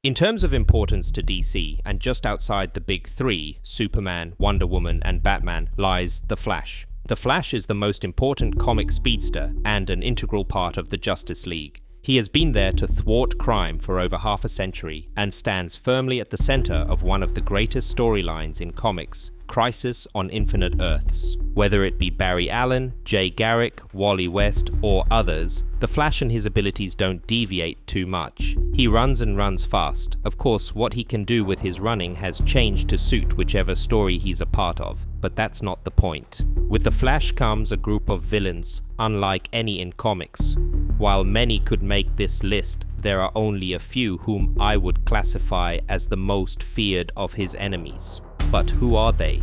In terms of importance to DC, and just outside the big three, Superman, Wonder Woman, and Batman, lies the Flash. The Flash is the most important comic speedster and an integral part of the Justice League. He has been there to thwart crime for over half a century and stands firmly at the center of one of the greatest storylines in comics, Crisis on Infinite Earths. Whether it be Barry Allen, Jay Garrick, Wally West, or others, the Flash and his abilities don't deviate too much. He runs and runs fast. Of course, what he can do with his running has changed to suit whichever story he's a part of, but that's not the point. With the Flash comes a group of villains, unlike any in comics. While many could make this list, there are only a few whom I would classify as the most feared of his enemies. But who are they?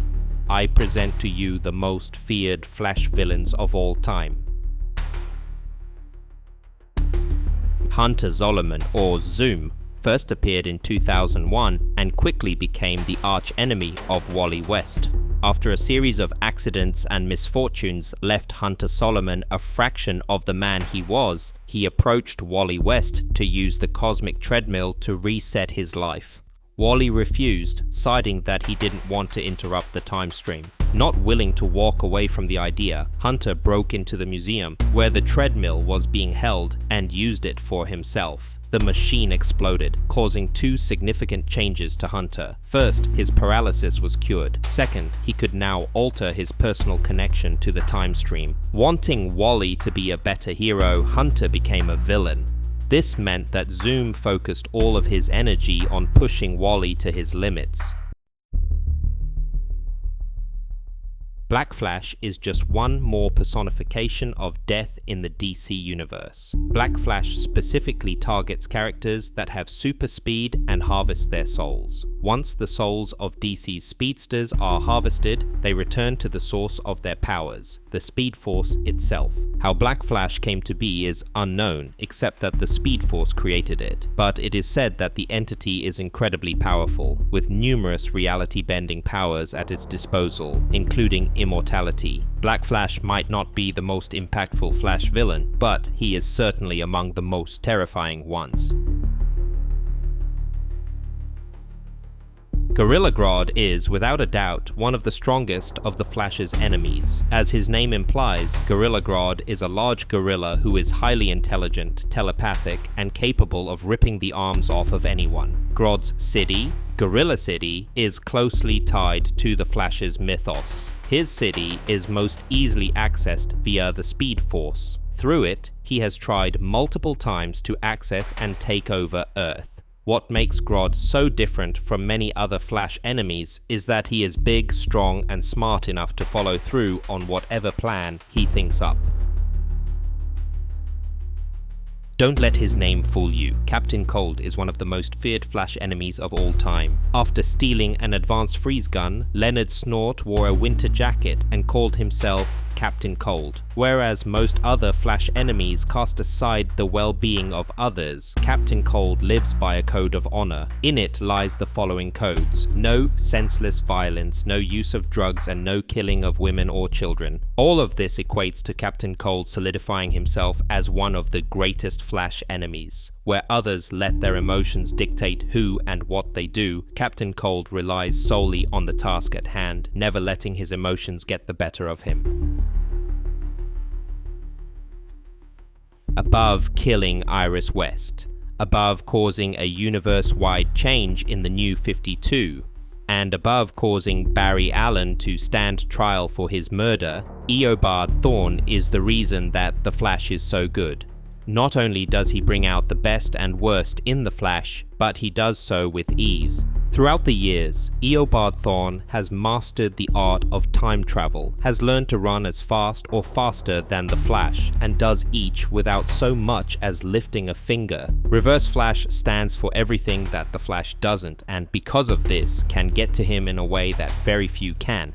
I present to you the most feared Flash villains of all time. Hunter Zolomon, or Zoom, first appeared in 2001 and quickly became the arch-enemy of Wally West. After a series of accidents and misfortunes left Hunter Zolomon a fraction of the man he was, he approached Wally West to use the cosmic treadmill to reset his life. Wally refused, citing that he didn't want to interrupt the time stream. Not willing to walk away from the idea, Hunter broke into the museum where the treadmill was being held and used it for himself. The machine exploded, causing two significant changes to Hunter. First, his paralysis was cured. Second, he could now alter his personal connection to the time stream. Wanting Wally to be a better hero, Hunter became a villain. This meant that Zoom focused all of his energy on pushing Wally to his limits. Black Flash is just one more personification of death in the DC universe. Black Flash specifically targets characters that have super speed and harvest their souls. Once the souls of DC's speedsters are harvested, they return to the source of their powers, the Speed Force itself. How Black Flash came to be is unknown, except that the Speed Force created it. But it is said that the entity is incredibly powerful, with numerous reality-bending powers at its disposal, including immortality. Black Flash might not be the most impactful Flash villain, but he is certainly among the most terrifying ones. Gorilla Grodd is, without a doubt, one of the strongest of the Flash's enemies. As his name implies, Gorilla Grodd is a large gorilla who is highly intelligent, telepathic, and capable of ripping the arms off of anyone. Grodd's city, Gorilla City, is closely tied to the Flash's mythos. His city is most easily accessed via the Speed Force. Through it, he has tried multiple times to access and take over Earth. What makes Grodd so different from many other Flash enemies is that he is big, strong, and smart enough to follow through on whatever plan he thinks up. Don't let his name fool you. Captain Cold is one of the most feared Flash enemies of all time. After stealing an advanced freeze gun, Leonard Snort wore a winter jacket and called himself Captain Cold. Whereas most other Flash enemies cast aside the well-being of others, Captain Cold lives by a code of honor. In it lies the following codes: no senseless violence, no use of drugs, and no killing of women or children. All of this equates to Captain Cold solidifying himself as one of the greatest Flash enemies. Where others let their emotions dictate who and what they do, Captain Cold relies solely on the task at hand, never letting his emotions get the better of him. Above killing Iris West, above causing a universe-wide change in the New 52, and above causing Barry Allen to stand trial for his murder, Eobard Thawne is the reason that the Flash is so good. Not only does he bring out the best and worst in the Flash, but he does so with ease. Throughout the years, Eobard Thawne has mastered the art of time travel, has learned to run as fast or faster than the Flash, and does each without so much as lifting a finger. Reverse Flash stands for everything that the Flash doesn't, and because of this, can get to him in a way that very few can.